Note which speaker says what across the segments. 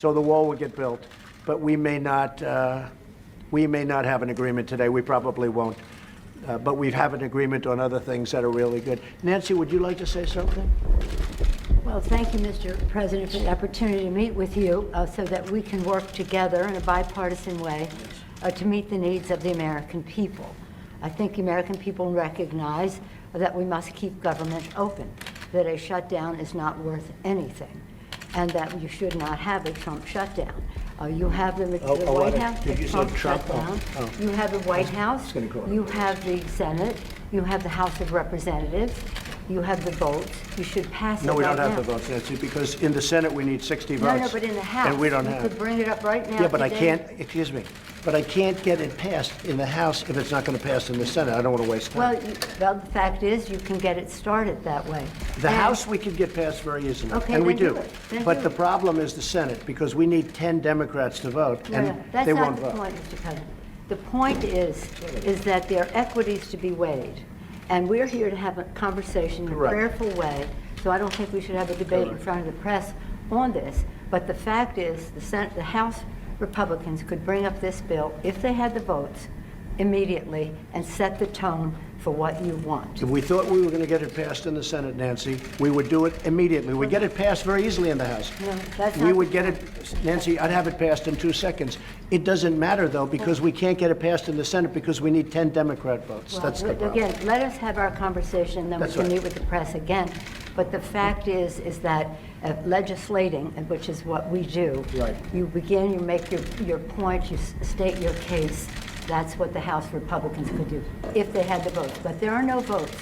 Speaker 1: So the wall will get built, but we may not have an agreement today. We probably won't. But we have an agreement on other things that are really good. Nancy, would you like to say something?
Speaker 2: Well, thank you, Mr. President, for the opportunity to meet with you so that we can work together in a bipartisan way to meet the needs of the American people. I think the American people recognize that we must keep government open, that a shutdown is not worth anything, and that you should not have a Trump shutdown. You have the White House,
Speaker 1: did you say Trump?
Speaker 2: Shutdown.
Speaker 1: Oh.
Speaker 2: You have the White House, you have the Senate, you have the House of Representatives, you have the votes. You should pass it right now.
Speaker 1: No, we don't have the votes, Nancy, because in the Senate we need 60 votes.
Speaker 2: No, but in the House,
Speaker 1: and we don't
Speaker 2: you
Speaker 1: have.
Speaker 2: could bring it up right now.
Speaker 1: Yeah, but
Speaker 2: today.
Speaker 1: I can't, excuse me, but I can't get it passed in the House if it's not going to pass in the Senate. I don't want to waste time.
Speaker 2: Well, the fact is, you can get it started that way.
Speaker 1: The House we can get passed very easily,
Speaker 2: Okay,
Speaker 1: and we
Speaker 2: then
Speaker 1: do.
Speaker 2: do it. Then
Speaker 1: But
Speaker 2: do
Speaker 1: the
Speaker 2: it.
Speaker 1: problem is the Senate, because we need 10 Democrats to vote,
Speaker 2: No,
Speaker 1: and
Speaker 2: no, that's
Speaker 1: they
Speaker 2: not
Speaker 1: won't
Speaker 2: the
Speaker 1: vote.
Speaker 2: point, Mr. President. The point is that there are equities to be weighed, and we're here to have a conversation in a
Speaker 1: Correct.
Speaker 2: prayerful way, so I don't think we should have a debate in
Speaker 1: Correct.
Speaker 2: front of the press on this. But the fact is, the House Republicans could bring up this bill, if they had the votes, immediately, and set the tone for what you want.
Speaker 1: If we thought we were going to get it passed in the Senate, Nancy, we would do it immediately. We'd get it passed very easily in the House.
Speaker 2: No, that's
Speaker 1: We
Speaker 2: not
Speaker 1: would
Speaker 2: the
Speaker 1: get it, Nancy, I'd have it passed in 2 seconds. It doesn't matter, though, because we can't get it passed in the Senate because we need 10 Democrat votes.
Speaker 2: Well,
Speaker 1: That's the problem.
Speaker 2: again, let us have our conversation, then we
Speaker 1: That's
Speaker 2: can
Speaker 1: right.
Speaker 2: meet with the press again. But the fact is that legislating, which is what we do,
Speaker 1: Right.
Speaker 2: you begin, you make your point, you state your case. That's what the House Republicans could do if they had the votes. But there are no votes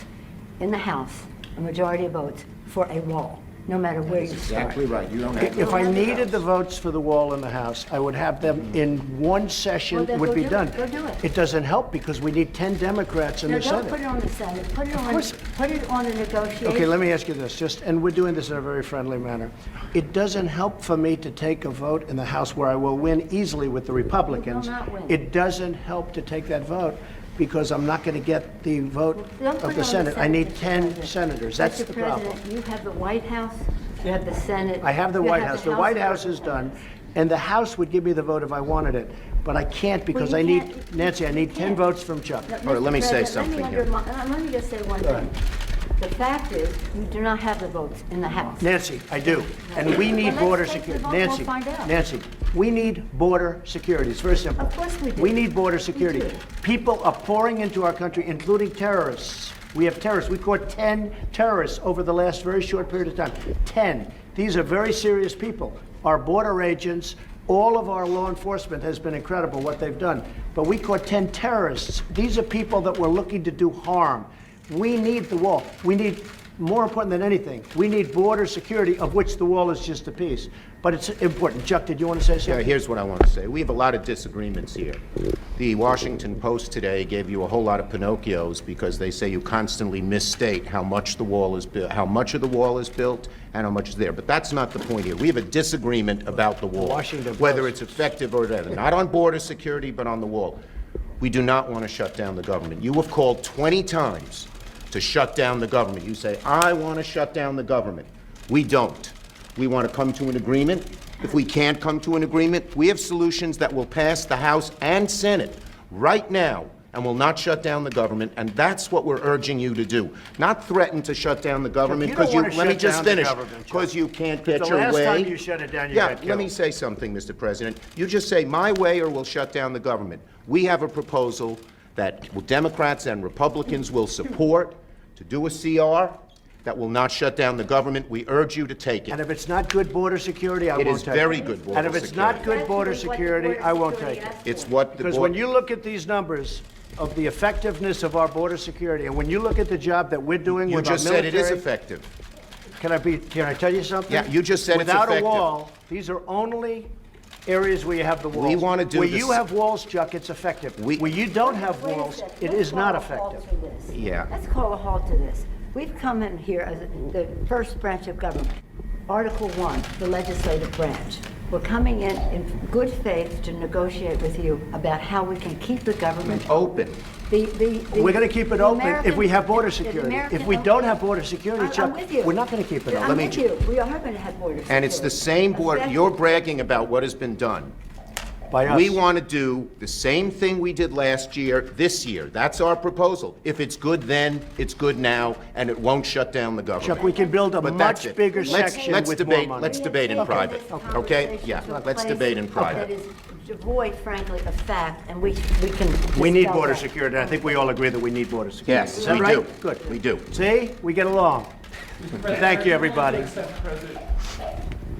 Speaker 2: in the House, a majority of votes, for a wall, no matter where you start.
Speaker 3: Exactly right. You don't have
Speaker 1: If I needed the votes for the wall in the House, I would have them in one session,
Speaker 2: Well, then
Speaker 1: would
Speaker 2: go
Speaker 1: be
Speaker 2: do it.
Speaker 1: done.
Speaker 2: Go do it.
Speaker 1: It doesn't help because we need 10 Democrats in
Speaker 2: No,
Speaker 1: the
Speaker 2: don't
Speaker 1: Senate.
Speaker 2: put it on the Senate. Put
Speaker 1: course.
Speaker 2: it on the negotiation.
Speaker 1: Okay, let me ask you this, and we're doing this in a very friendly manner. It doesn't help for me to take a vote in the House where I will win easily with the Republicans.
Speaker 2: You will not win.
Speaker 1: It doesn't help to take that vote because I'm not going to get the vote
Speaker 2: Don't put
Speaker 1: of
Speaker 2: it
Speaker 1: the
Speaker 2: on
Speaker 1: Senate. I need
Speaker 2: Mr.
Speaker 1: 10
Speaker 2: President.
Speaker 1: senators. That's
Speaker 2: Mr.
Speaker 1: the problem.
Speaker 2: President, you have the White House, you have the Senate.
Speaker 1: I have the
Speaker 2: you
Speaker 1: White House. The White House is done, and the House would give me the vote if I wanted it. But I can't because
Speaker 2: Well,
Speaker 1: I
Speaker 2: you
Speaker 1: need,
Speaker 2: can't-
Speaker 1: Nancy, I need 10
Speaker 2: can't.
Speaker 1: votes from Chuck.
Speaker 3: All right, let me say
Speaker 2: Mr. President,
Speaker 3: something here.
Speaker 2: Let me just say one thing. The fact is, you do not have the votes in the House.
Speaker 1: Nancy, I do. And we need
Speaker 2: Well,
Speaker 1: border
Speaker 2: let's take the
Speaker 1: security.
Speaker 2: vote, we'll
Speaker 1: Nancy,
Speaker 2: find out.
Speaker 1: Nancy, we need border security. It's very simple.
Speaker 2: Of course we do.
Speaker 1: We need border security.
Speaker 2: do.
Speaker 1: People are pouring into our country, including terrorists. We have terrorists. We caught 10 terrorists over the last very short period of time. 10. These are very serious people. Our border agents, all of our law enforcement has been incredible what they've done. But we caught 10 terrorists. These are people that were looking to do harm. We need the wall. We need, more important than anything, we need border security, of which the wall is just a piece. But it's important. Chuck, did you want to say
Speaker 3: Yeah,
Speaker 1: something?
Speaker 3: here's what I want to say. We have a lot of disagreements here. The Washington Post today gave you a whole lot of Pinocchios because they say you constantly misstate how much the wall is built, how much of the wall is built, and how much is there. But that's not the point here. We have a disagreement about the wall,
Speaker 1: Washington
Speaker 3: whether
Speaker 1: Post.
Speaker 3: it's effective or whatever. Not on border security, but on the wall. We do not want to shut down the government. You have called 20 times to shut down the government. You say, I want to shut down the government. We don't. We want to come to an agreement. If we can't come to an agreement, we have solutions that will pass the House and Senate right now and will not shut down the government, and that's what we're urging you to do. Not threaten to shut down the government,
Speaker 1: you don't
Speaker 3: because you,
Speaker 1: wanna
Speaker 3: let me
Speaker 1: shut
Speaker 3: just
Speaker 1: down the
Speaker 3: finish,
Speaker 1: government, Chuck.
Speaker 3: because you can't get
Speaker 1: The
Speaker 3: your
Speaker 1: last
Speaker 3: way.
Speaker 1: time you shut it down, you
Speaker 3: Yeah,
Speaker 1: got
Speaker 3: let me
Speaker 1: killed.
Speaker 3: say something, Mr. President. You just say, my way or we'll shut down the government. We have a proposal that Democrats and Republicans will support to do a CR that will not shut down the government. We urge you to take
Speaker 1: And
Speaker 3: it.
Speaker 1: if it's not good border security, I
Speaker 3: It
Speaker 1: won't
Speaker 3: is
Speaker 1: take it.
Speaker 3: very good border
Speaker 1: And if it's not
Speaker 3: security.
Speaker 1: good border
Speaker 2: That's what the
Speaker 1: security,
Speaker 2: border
Speaker 1: I won't
Speaker 2: security
Speaker 1: take it.
Speaker 2: asks
Speaker 3: It's
Speaker 2: for.
Speaker 3: what the
Speaker 1: Because when you look at these numbers of the effectiveness of our border security, and when you look at the job that we're doing
Speaker 3: you
Speaker 1: with our
Speaker 3: just said it is
Speaker 1: military-
Speaker 3: effective.
Speaker 1: Can I tell you something?
Speaker 3: Yeah, you just said it's
Speaker 1: Without
Speaker 3: effective.
Speaker 1: a wall, these are only areas where you have the walls.
Speaker 3: We wanna do
Speaker 1: Where
Speaker 3: this-
Speaker 1: you have walls, Chuck, it's effective. Where you don't have
Speaker 2: Wait a
Speaker 1: walls,
Speaker 2: second.
Speaker 1: it
Speaker 2: Let's
Speaker 1: is not
Speaker 2: call a halt
Speaker 1: effective.
Speaker 2: to this.
Speaker 3: Yeah.
Speaker 2: Let's call a halt to this. We've come in here as the first branch of government. Article 1, the legislative branch. We're coming in good faith to negotiate with you about how we can keep the government
Speaker 3: Open.
Speaker 1: We're going to keep it open if we have border security. If we don't have border security,
Speaker 2: I'm
Speaker 1: Chuck,
Speaker 2: with you.
Speaker 1: we're not going to keep it
Speaker 2: I'm
Speaker 1: open.
Speaker 2: with you. We are going to have border security.
Speaker 3: And it's the same border, you're bragging about what has been done.
Speaker 1: By us.
Speaker 3: We want to do the same thing we did last year, this year. That's our proposal. If it's good then, it's good now, and it won't shut down the government.
Speaker 1: Chuck, we can build a
Speaker 3: But that's
Speaker 1: much
Speaker 3: it.
Speaker 1: bigger
Speaker 3: Let's-
Speaker 1: section
Speaker 3: let's
Speaker 1: with
Speaker 3: debate-
Speaker 1: more money.
Speaker 3: let's debate in private. Okay? Yeah, let's debate in private.
Speaker 2: That is devoid, frankly, of fact, and we can
Speaker 1: We need
Speaker 2: dispel
Speaker 1: border
Speaker 2: that.
Speaker 1: security. I think we all agree that we need border security.
Speaker 3: Yes,
Speaker 1: Is that
Speaker 3: we
Speaker 1: right?
Speaker 3: do.
Speaker 1: Good.
Speaker 3: We do.
Speaker 1: See, we get along. Thank you, everybody.
Speaker 4: Mr. President,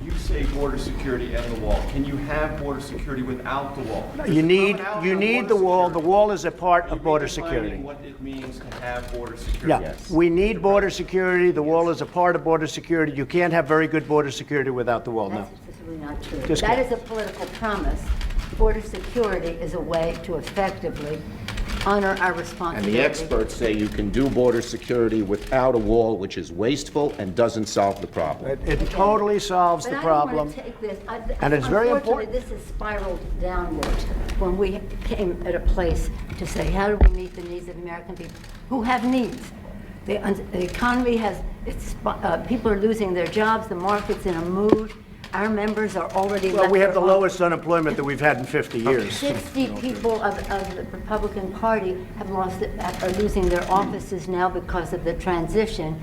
Speaker 4: you say border security and the wall. Can you have border security without the wall?
Speaker 1: You need the wall. The
Speaker 4: security.
Speaker 1: wall is a part
Speaker 4: Are you
Speaker 1: of border
Speaker 4: redefining
Speaker 1: security.
Speaker 4: what it means to have border security?
Speaker 1: Yeah, we need border security. The wall is a part of border security. You can't have very good border security without the wall, no.
Speaker 2: That's just really not true.
Speaker 1: Just
Speaker 2: That
Speaker 1: kidding.
Speaker 2: is a political promise. Border security is a way to effectively honor our
Speaker 3: And
Speaker 2: responsibility.
Speaker 3: the experts say you can do border security without a wall, which is wasteful and doesn't solve the problem.
Speaker 1: It totally solves the
Speaker 2: But I don't
Speaker 1: problem.
Speaker 2: want to take this,
Speaker 1: And it's very
Speaker 2: unfortunately,
Speaker 1: important.
Speaker 2: this has spiraled downwards when we came at a place to say, how do we meet the needs of American people who have needs? The economy has, people are losing their jobs, the market's in a mood. Our members are already
Speaker 1: Well,
Speaker 2: left
Speaker 1: we have the
Speaker 2: their office.
Speaker 1: lowest unemployment that we've had in 50 years.
Speaker 2: 60 people of the Republican Party are losing their offices now because of the transition.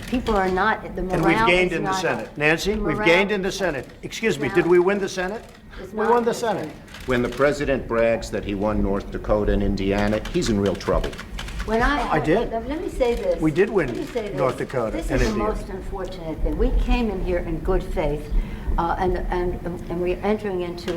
Speaker 2: People are not, the morale
Speaker 1: And we've gained
Speaker 2: is
Speaker 1: in the
Speaker 2: not
Speaker 1: Senate.
Speaker 2: up.
Speaker 1: Nancy,
Speaker 2: The
Speaker 1: we've
Speaker 2: morale
Speaker 1: gained in the Senate. Excuse me, did we win the Senate?
Speaker 2: is
Speaker 1: We
Speaker 2: not
Speaker 1: won the
Speaker 2: in
Speaker 1: Senate.
Speaker 3: When the president brags that he won North Dakota and Indiana, he's in real trouble.
Speaker 2: When
Speaker 1: I did.
Speaker 2: Let me say this.
Speaker 1: We did win
Speaker 2: Let me say this.
Speaker 1: North Dakota
Speaker 2: This
Speaker 1: and
Speaker 2: is the
Speaker 1: Indiana.
Speaker 2: most unfortunate thing. We came in here in good faith, and we're entering into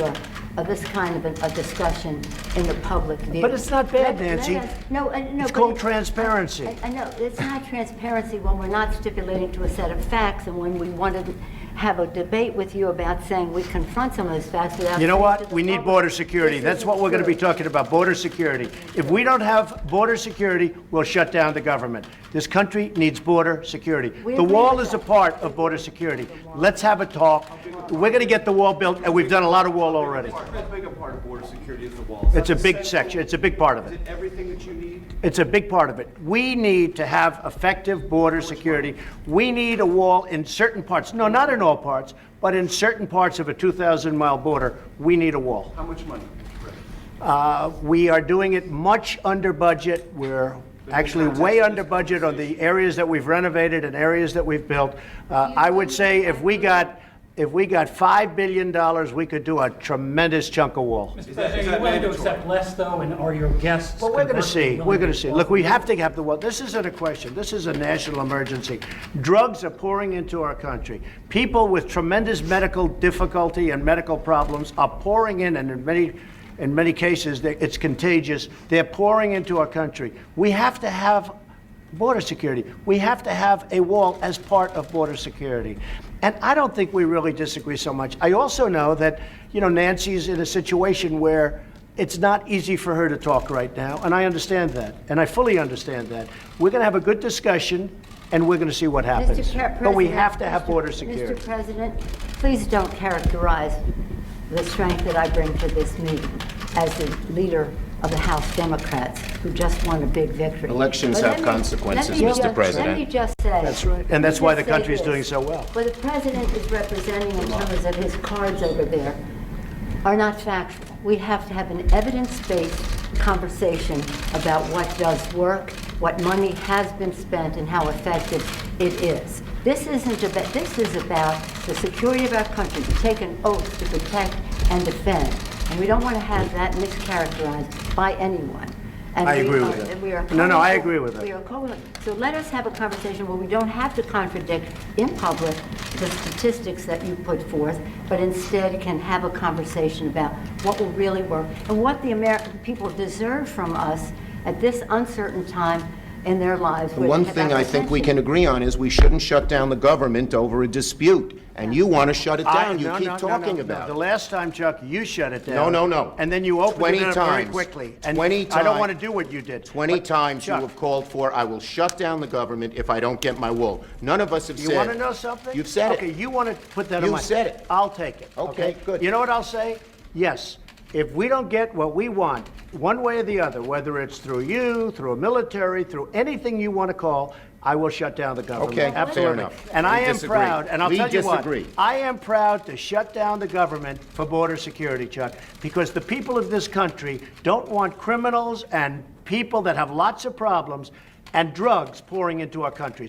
Speaker 2: this kind of a discussion in the public view.
Speaker 1: But it's not bad,
Speaker 2: Let
Speaker 1: Nancy.
Speaker 2: us- No, no.
Speaker 1: It's
Speaker 2: but
Speaker 1: called transparency.
Speaker 2: I know, it's not transparency when we're not stipulating to a set of facts, and when we want to have a debate with you about saying we confront some of those facts without.
Speaker 1: You know
Speaker 2: saying
Speaker 1: what?
Speaker 2: to the
Speaker 1: We need
Speaker 2: public,
Speaker 1: border security.
Speaker 2: this
Speaker 1: That's
Speaker 2: isn't
Speaker 1: what we're going to be
Speaker 2: true.
Speaker 1: talking about, border security. If we don't have border security, we'll shut down the government. This country needs border security.
Speaker 2: We
Speaker 1: The
Speaker 2: agree
Speaker 1: wall
Speaker 2: with
Speaker 1: is a
Speaker 2: that.
Speaker 1: part of border security. Let's have a talk. We're going to get the wall built, and we've done a lot of wall already.
Speaker 4: How big a part of border security is the wall? Is
Speaker 1: It's
Speaker 4: that
Speaker 1: a big
Speaker 4: the
Speaker 1: section. It's a big part of
Speaker 4: Is
Speaker 1: it.
Speaker 4: it everything that you need?
Speaker 1: It's a big part of it. We need to have effective border security. We need a wall in certain parts. No, not in all parts, but in certain parts of a 2,000-mile border, we need a wall.
Speaker 4: How much money?
Speaker 1: We are doing it much under budget. We're actually way under budget on the areas that we've renovated and areas that we've built. I would say if we got $5 billion, we could do a tremendous chunk of wall.
Speaker 5: Mr. President, are you willing to accept less, though, and are your guests?
Speaker 1: Well, we're going to
Speaker 5: conversely
Speaker 1: see.
Speaker 5: willing
Speaker 1: We're going
Speaker 5: to
Speaker 1: to see.
Speaker 5: walk
Speaker 1: Look, we
Speaker 5: with
Speaker 1: have to have the wall. This isn't a question. This is a national emergency. Drugs are pouring into our country. People with tremendous medical difficulty and medical problems are pouring in, and in many cases, it's contagious. They're pouring into our country. We have to have border security. We have to have a wall as part of border security. And I don't think we really disagree so much. I also know that, Nancy's in a situation where it's not easy for her to talk right now, and I understand that, and I fully understand that. We're going to have a good discussion, and we're going to see what happens. But we have to have border security.
Speaker 2: Mr. President, please don't characterize the strength that I bring to this meeting as the leader of the House Democrats who just won a big victory.
Speaker 3: Elections
Speaker 2: But
Speaker 3: have
Speaker 2: let me-
Speaker 3: consequences,
Speaker 2: let me
Speaker 3: Mr.
Speaker 2: just-
Speaker 3: President.
Speaker 2: Let me just say.
Speaker 1: That's right. And
Speaker 2: let me
Speaker 1: that's why
Speaker 2: just
Speaker 1: the
Speaker 2: say
Speaker 1: country is
Speaker 2: this.
Speaker 1: doing so well.
Speaker 2: What the president is representing in terms of his cards over there are not factual. We have to have an evidence-based conversation about what does work, what money has been spent, and how effective it is. This isn't about, this is about the security of our country, to take an oath to protect and defend. And we don't want to have that mischaracterized by anyone. And
Speaker 1: I
Speaker 2: we
Speaker 1: agree
Speaker 2: are-
Speaker 1: with that.
Speaker 2: and we are
Speaker 1: No, no, I
Speaker 2: calling for-
Speaker 1: agree with that.
Speaker 2: we are calling- So let us have a conversation where we don't have to contradict in public the statistics that you put forth, but instead can have a conversation about what will really work and what the American people deserve from us at this uncertain time in their lives.
Speaker 3: The one thing I think we can agree on is we shouldn't shut down the government over a dispute. And you want to shut it down. You
Speaker 1: No,
Speaker 3: keep
Speaker 1: no, no,
Speaker 3: talking
Speaker 1: no,
Speaker 3: about
Speaker 1: The
Speaker 3: it.
Speaker 1: last time, Chuck, you shut it down.
Speaker 3: No, no, no.
Speaker 1: And then you opened
Speaker 3: 20
Speaker 1: it up very
Speaker 3: times.
Speaker 1: quickly. And
Speaker 3: 20
Speaker 1: I don't
Speaker 3: times.
Speaker 1: want to do what you did.
Speaker 3: 20
Speaker 1: But,
Speaker 3: times you
Speaker 1: Chuck,
Speaker 3: have called for, I will shut down the government if I don't get my wall. None of us have said.
Speaker 1: You want to know something?
Speaker 3: You've said
Speaker 1: Okay,
Speaker 3: it.
Speaker 1: you want to put that on
Speaker 3: You've
Speaker 1: my...
Speaker 3: said it.
Speaker 1: I'll take it.
Speaker 3: Okay, good.
Speaker 1: You know what I'll say? Yes. If we don't get what we want, one way or the other, whether it's through you, through a military, through anything you want to call, I will shut down the government.
Speaker 3: Okay, fair
Speaker 1: Absolutely.
Speaker 3: enough.
Speaker 1: And
Speaker 3: We
Speaker 1: I am
Speaker 3: disagree.
Speaker 1: proud, and I'll
Speaker 3: We
Speaker 1: tell you what,
Speaker 3: disagree.
Speaker 1: I am proud to shut down the government for border security, Chuck, because the people of this country don't want criminals and people that have lots of problems and drugs pouring into our country.